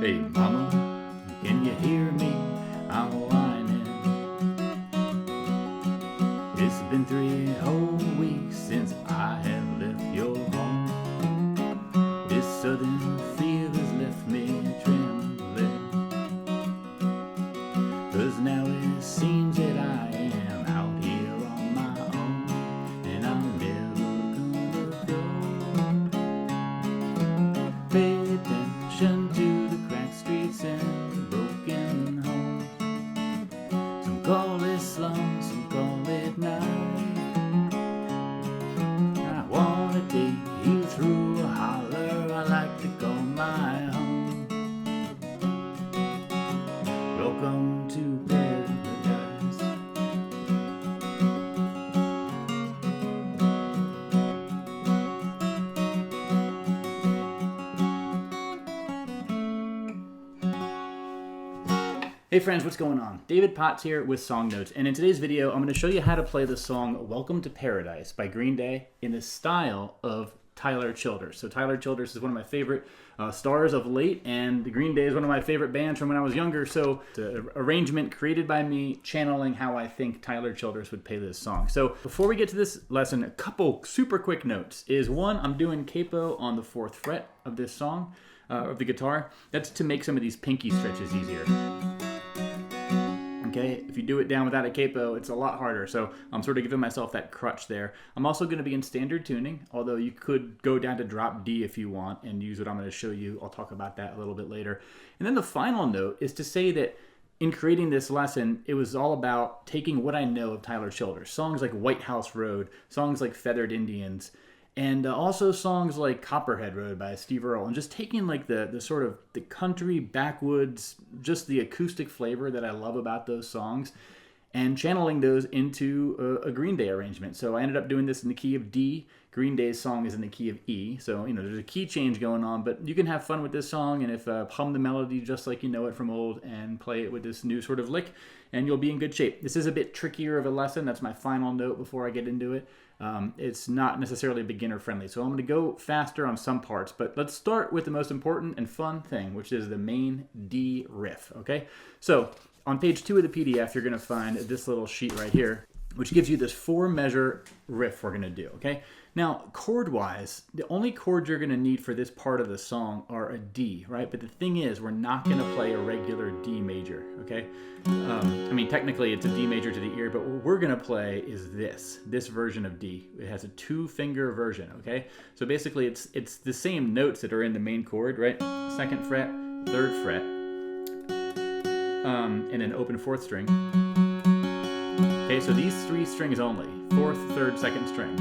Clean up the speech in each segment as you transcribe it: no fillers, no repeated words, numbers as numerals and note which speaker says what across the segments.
Speaker 1: Hey mama, can you hear me? I'm whining. It's been 3 whole weeks since I have left your home. This southern feel has left me trembling, 'cause now it seems that I am out here on my own, and I'm never gonna go. Pay attention to the cracked streets and the broken home. Some call it slum, some call it night. I wanna take you through a holler I like to call my home. Welcome to paradise. Hey friends, what's going on? David Potts here with Song Notes, and in today's video I'm going to show you how to play the song Welcome to Paradise by Green Day in the style of Tyler Childers. So Tyler Childers is one of my favorite stars of late, and the Green Day is one of my favorite bands from when I was younger, so it's an arrangement created by me channeling how I think Tyler Childers would play this song. So before we get to this lesson, a couple super quick notes is one, I'm doing capo on the 4th fret of this song, of the guitar. That's to make some of these pinky stretches easier. Okay, if you do it down without a capo, it's a lot harder. So I'm sort of giving myself that crutch there. I'm also going to be in standard tuning, although you could go down to drop D if you want and use what I'm going to show you. I'll talk about that a little bit later. And then the final note is to say that in creating this lesson, it was all about taking what I know of Tyler Childers. Songs like Whitehouse Road, songs like Feathered Indians, and also songs like Copperhead Road by Steve Earle, and just taking like the sort of the country backwoods, just the acoustic flavor that I love about those songs, and channeling those into a Green Day arrangement. So I ended up doing this in the key of D. Green Day's song is in the key of E. So, you know, there's a key change going on, but you can have fun with this song, and if hum the melody just like you know it from old and play it with this new sort of lick, and you'll be in good shape. This is a bit trickier of a lesson. That's my final note before I get into it. It's not necessarily beginner friendly, so I'm going to go faster on some parts, but let's start with the most important and fun thing, which is the main D riff, okay? So on page 2 of the PDF, you're going to find this little sheet right here, which gives you this 4-measure riff we're going to do, okay? Now, chord-wise, the only chords you're going to need for this part of the song are a D, right? But the thing is, we're not going to play a regular D major, okay? I mean, technically it's a D major to the ear, but what we're going to play is this version of D. It has a 2-finger version, okay? So basically it's the same notes that are in the main chord, right? 2nd fret, 3rd fret, and an open 4th string. Okay, so these 3 strings only, 4th, 3rd, 2nd string.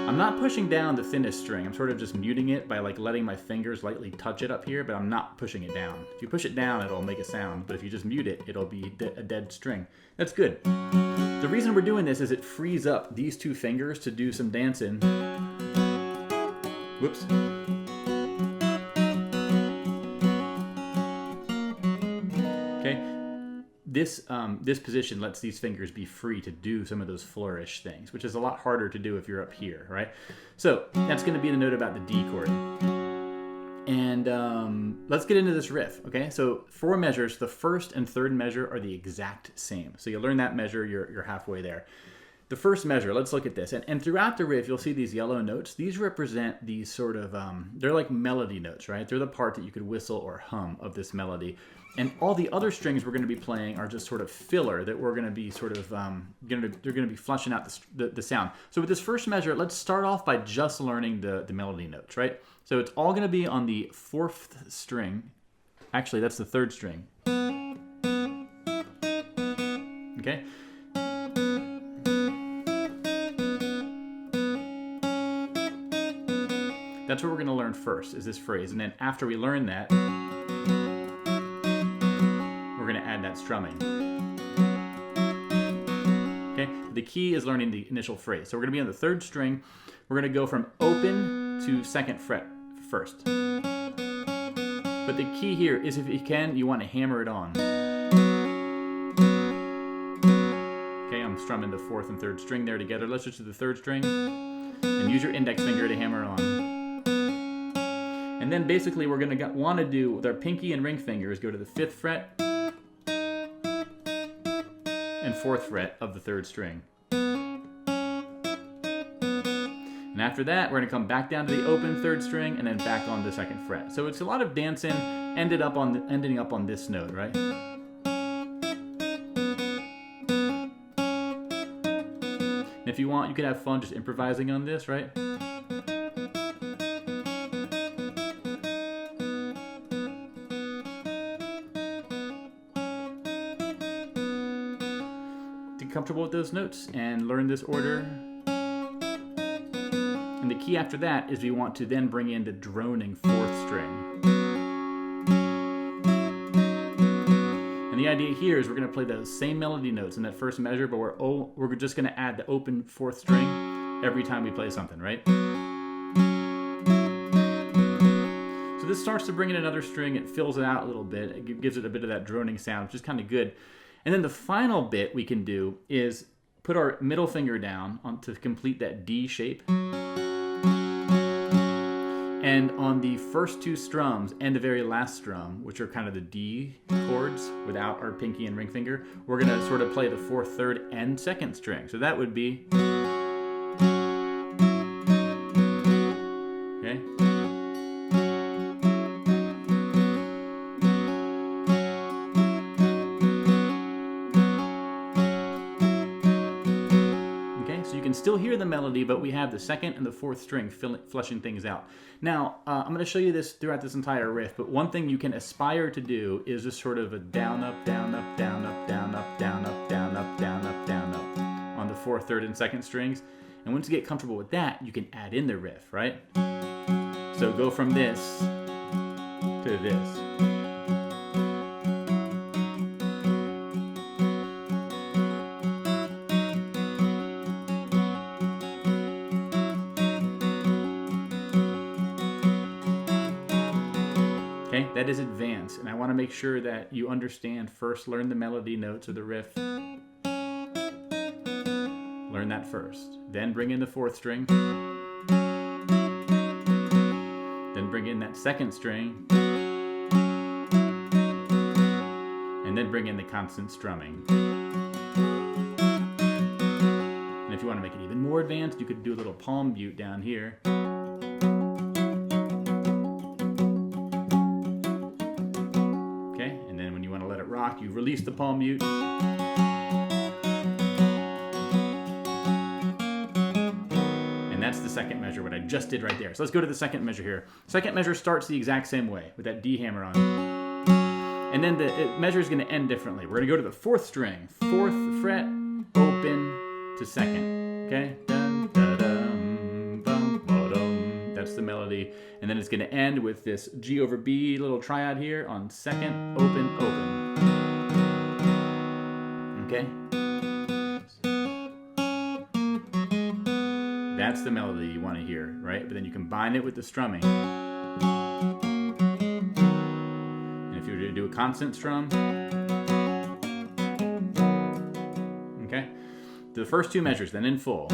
Speaker 1: I'm not pushing down the thinnest string. I'm sort of just muting it by like letting my fingers lightly touch it up here, but I'm not pushing it down. If you push it down, it'll make a sound, but if you just mute it, it'll be a dead string. That's good. The reason we're doing this is it frees up these 2 fingers to do some dancing. Whoops. Okay. This position lets these fingers be free to do some of those flourish things, which is a lot harder to do if you're up here, right? So that's going to be the note about the D chord. And let's get into this riff, okay? So 4 measures, the 1st and 3rd measure are the exact same. So you learn that measure, you're halfway there. The 1st measure, let's look at this. And throughout the riff, you'll see these yellow notes. These represent these sort of, they're like melody notes, right? They're the part that you could whistle or hum of this melody. And all the other strings we're going to be playing are just sort of filler that we're going to be sort of, they're going to be fleshing out the sound. So with this 1st measure, let's start off by just learning the melody notes, right? So it's all going to be on the 4th string. Actually, that's the 3rd string. Okay? That's what we're going to learn first, is this phrase. And then after we learn that, we're going to add that strumming. Okay? The key is learning the initial phrase. So we're going to be on the 3rd string. We're going to go from open to 2nd fret first. But the key here is, if you can, you want to hammer it on. Okay, I'm strumming the 4th and 3rd string there together. Let's just do the 3rd string. And use your index finger to hammer on. And then basically we're going to want to do with our pinky and ring fingers, go to the 5th fret and 4th fret of the 3rd string. And after that, we're going to come back down to the open 3rd string and then back on the 2nd fret. So it's a lot of dancing, ending up on this note, right? And if you want, you could have fun just improvising on this, right? Get comfortable with those notes and learn this order. And the key after that is we want to then bring in the droning 4th string. And the idea here is we're going to play those same melody notes in that first measure, but we're just going to add the open 4th string every time we play something, right? So this starts to bring in another string, it fills it out a little bit, it gives it a bit of that droning sound, which is kind of good. And then the final bit we can do is put our middle finger down to complete that D shape. And on the first 2 strums and the very last strum, which are kind of the D chords without our pinky and ring finger, we're going to sort of play the 4th, 3rd, and 2nd string. So that would be... Okay? Still hear the melody, but we have the 2nd and the 4th string fleshing things out. Now, I'm going to show you this throughout this entire riff, but one thing you can aspire to do is just sort of a down, up, down, up, down, up, down, up, down, up, down, up, down, up, down, up on the 4th, 3rd, and 2nd strings. And once you get comfortable with that, you can add in the riff, right? So go from this to this. Okay, that is advanced, and I want to make sure that you understand first, learn the melody notes of the riff. Learn that first. Then bring in the 4th string. Then bring in that 2nd string. And then bring in the constant strumming. And if you want to make it even more advanced, you could do a little palm mute down here. You release the palm mute. And that's the 2nd measure, what I just did right there. So let's go to the 2nd measure here. 2nd measure starts the exact same way with that D hammer on. And then the measure is going to end differently. We're going to go to the 4th string, 4th fret, open to 2nd. Okay? Dun, da, dum, bum, ba-dum. That's the melody. And then it's going to end with this G over B little triad here on 2nd, open, open. Okay? That's the melody you want to hear, right? But then you combine it with the strumming. And if you were to do a constant strum, okay? The first 2 measures, then in full.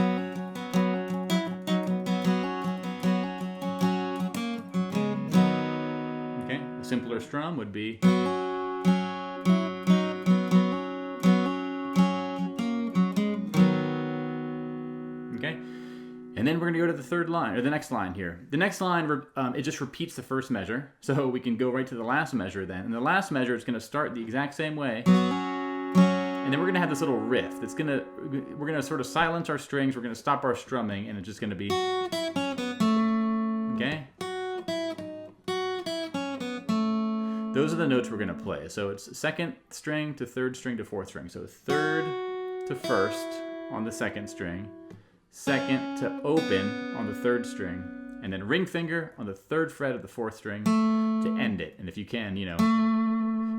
Speaker 1: Okay? A simpler strum would be... And then we're going to go to the 3rd line, or the next line here. The next line, it just repeats the first measure, so we can go right to the last measure then. And the last measure is going to start the exact same way. And then we're going to have this little riff that's we're going to sort of silence our strings, we're going to stop our strumming, and it's just going to be... Okay? Those are the notes we're going to play. So it's 2nd string to 3rd string to 4th string. So 3rd to 1st on the 2nd string. 2nd to open on the 3rd string, and then ring finger on the 3rd fret of the 4th string to end it. And if you can, you know,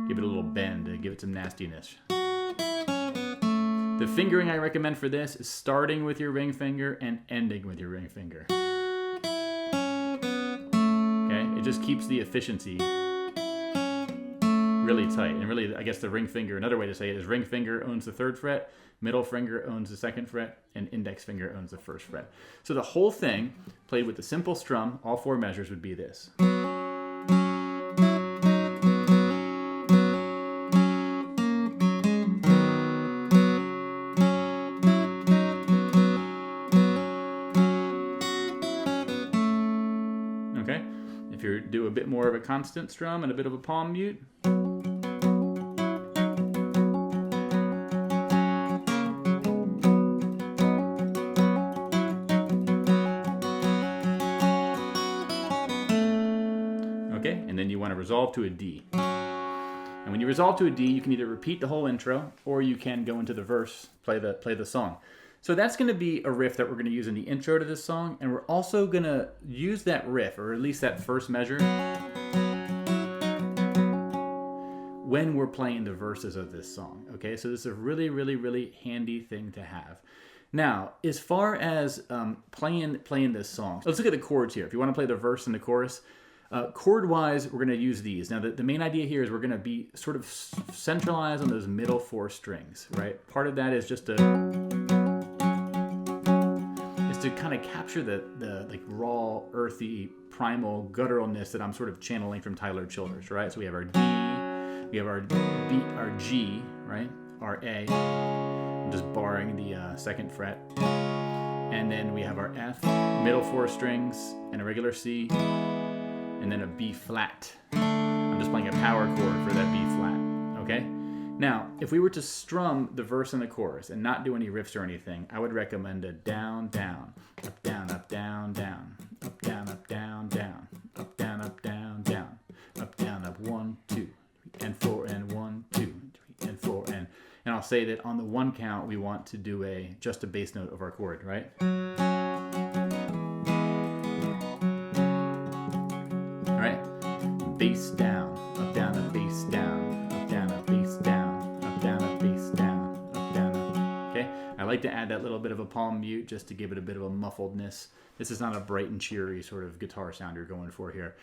Speaker 1: give it a little bend to give it some nastiness. The fingering I recommend for this is starting with your ring finger and ending with your ring finger. Okay, it just keeps the efficiency really tight. And really, I guess the ring finger, another way to say it is ring finger owns the 3rd fret, middle finger owns the 2nd fret, and index finger owns the 1st fret. So the whole thing, played with the simple strum, all 4 measures would be this. a bit more of a constant strum and a bit of a palm mute. Okay, and then you want to resolve to a D. And when you resolve to a D, you can either repeat the whole intro or you can go into the verse, play the song. So that's going to be a riff that we're going to use in the intro to this song, and we're also going to use that riff, or at least that first measure, when we're playing the verses of this song. Okay, so this is a really, really, really handy thing to have. Now, as far as playing this song, let's look at the chords here. If you want to play the verse and the chorus, chord-wise, we're going to use these. Now, the main idea here is we're going to be sort of centralized on those middle 4 strings, right? Part of that is just to kind of capture the like raw, earthy, primal gutturalness that I'm sort of channeling from Tyler Childers, right? So we have our D, we have our B, our G, right? Our A, I'm just barring the 2nd fret. And then we have our F, middle 4 strings, and a regular C, and then a B flat. I'm just playing a power chord for that B flat, okay? Now, if we were to strum the verse and the chorus and not do any riffs or anything, I would recommend a down, down, up, down, up, down, down, up, down, up, down, down, up, down, up, down, down, up, down, up, 1, 2, and 4, and 1, 2, 3, and 4, and I'll say that on the 1 count, we want to do just a bass note of our chord, right? All right, bass down, up, down, up, bass down, up, down, up, bass down. I like to add that little bit of a palm mute just to give it a bit of a muffledness. This is not a bright and cheery sort of guitar sound you're going for here.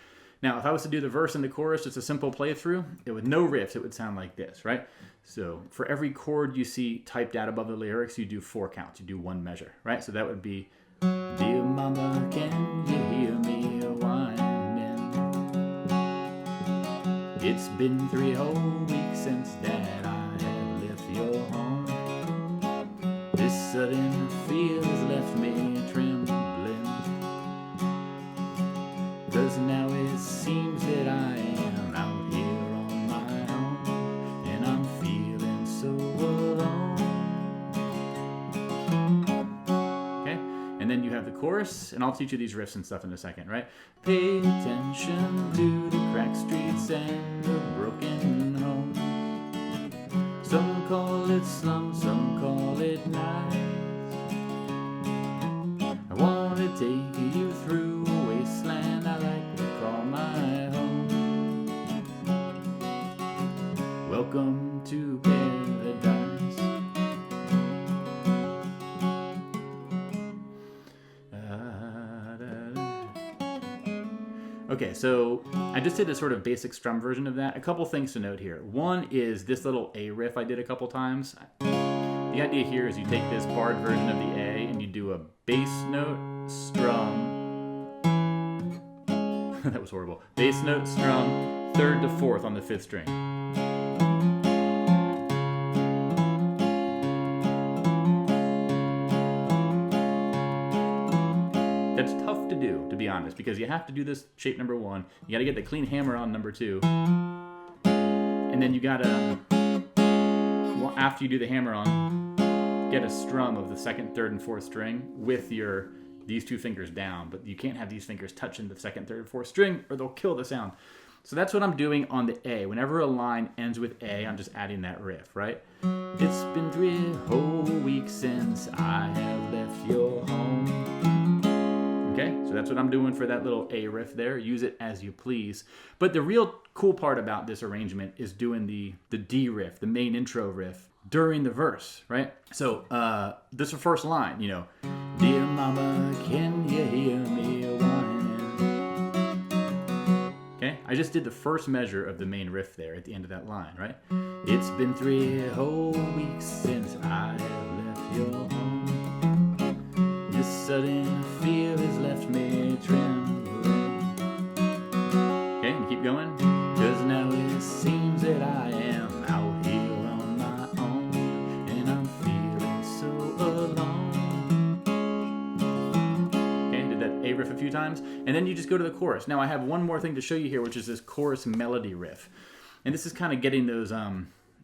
Speaker 1: Now, if I was to do the verse and the chorus, just a simple playthrough, with no riffs, it would sound like this, right? So for every chord you see typed out above the lyrics, you do 4 counts. You do 1 measure, right? So that would be, dear mama, can you hear me whining? It's been 3 whole weeks since Dad I have left your home. This sudden fear has left me trembling, 'cause now it seems that I am out here on my own, and I'm feeling so alone. Okay, and then you have the chorus, and I'll teach you these riffs and stuff in a second, right? Pay attention to the cracked streets and the broken homes. Some call it slum, some call it nice. I want to take you through a wasteland I like to call my home. Welcome to paradise. Okay, so I just did a sort of basic strum version of that. A couple things to note here. One is this little A riff I did a couple times. The idea here is you take this barred version of the A and you do a bass note, strum. That was horrible. Bass note, strum, 3rd to 4th on the 5th string. That's tough to do, to be honest, because you have to do this shape number 1. You got to get the clean hammer on number 2. And then you got to, after you do the hammer on, get a strum of the 2nd, 3rd, and 4th string with these 2 fingers down. But you can't have these fingers touching the 2nd, 3rd, and 4th string or they'll kill the sound. So that's what I'm doing on the A. Whenever a line ends with A, I'm just adding that riff, right? It's been 3 whole weeks since I have left your home. Okay, so that's what I'm doing for that little A riff there. Use it as you please. But the real cool part about this arrangement is doing the D riff, the main intro riff, during the verse, right? So this is the first line, you know. Dear mama, can you hear me whining? Okay, I just did the first measure of the main riff there at the end of that line, right? It's been 3 whole weeks since I have left your home. This sudden fear has left me trembling. Okay, and keep going. 'Cause now it seems that I am out here on my own, and I'm feeling so alone. Okay, did that A riff a few times, and then you just go to the chorus. Now I have one more thing to show you here, which is this chorus melody riff. And this is kind of getting those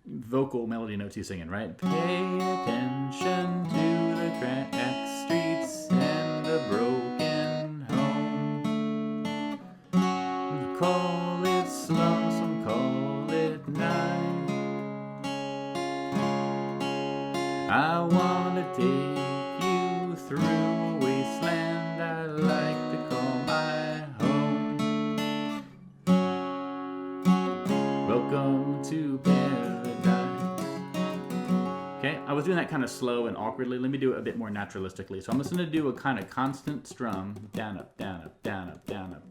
Speaker 1: vocal melody notes he's singing, right? Pay attention to the cracked streets and the broken home. Call it slum, some call it night. I want to take you through a wasteland I like to call my home. Welcome to paradise. Okay, I was doing that kind of slow and awkwardly. Let me do it a bit more naturalistically. So I'm just going to do a kind of constant strum, down, up, down, up, down, up, down, up.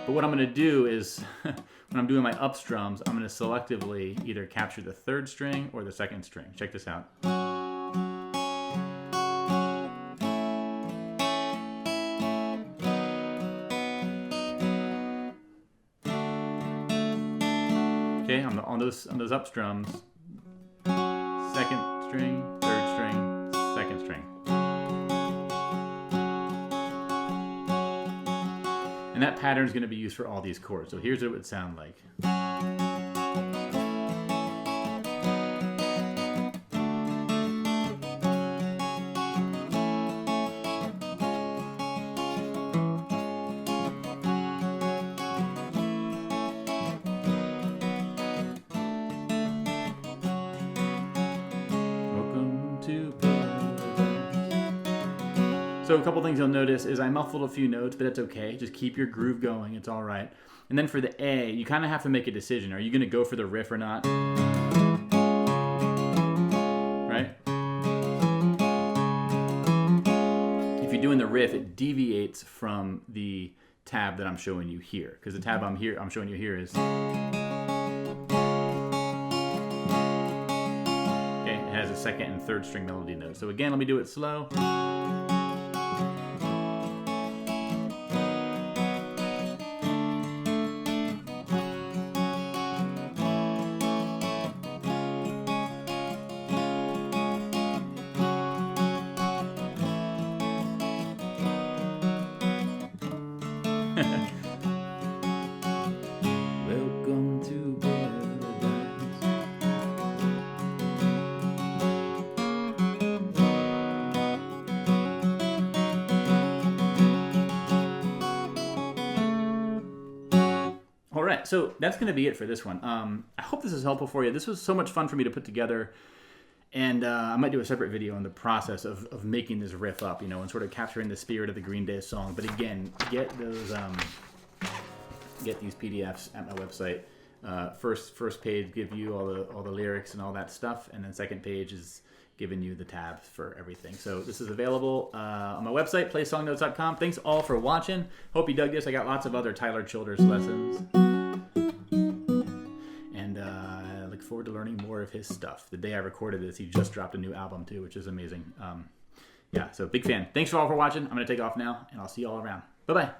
Speaker 1: But what I'm going to do is, when I'm doing my up strums, I'm going to selectively either capture the third string or the second string. Check this out. Okay, on those up strums, second string, third string, second string. And that pattern is going to be used for all these chords. So here's what it would sound like. So a couple things you'll notice is I muffled a few notes, but that's okay. Just keep your groove going. It's all right. And then for the A, you kind of have to make a decision. Are you going to go for the riff or not? Right? If you're doing the riff, it deviates from the tab that I'm showing you here, because the tab I'm showing you here is. Okay, it has a second and third string melody note. So again, let me do it slow. Welcome to paradise. All right, so that's going to be it for this one. I hope this is helpful for you. This was so much fun for me to put together. And I might do a separate video on the process of making this riff up, and sort of capturing the spirit of the Green Day song. But again, get those, get these PDFs at my website. First page give you all the lyrics and all that stuff, and then second page is giving you the tabs for everything. So this is available on my website, playsongnotes.com. Thanks all for watching. Hope you dug this. I got lots of other Tyler Childers lessons. Forward to learning more of his stuff. The day I recorded this, he just dropped a new album too, which is amazing. Yeah, so big fan. Thanks all for watching. I'm going to take off now, and I'll see you all around. Bye-bye.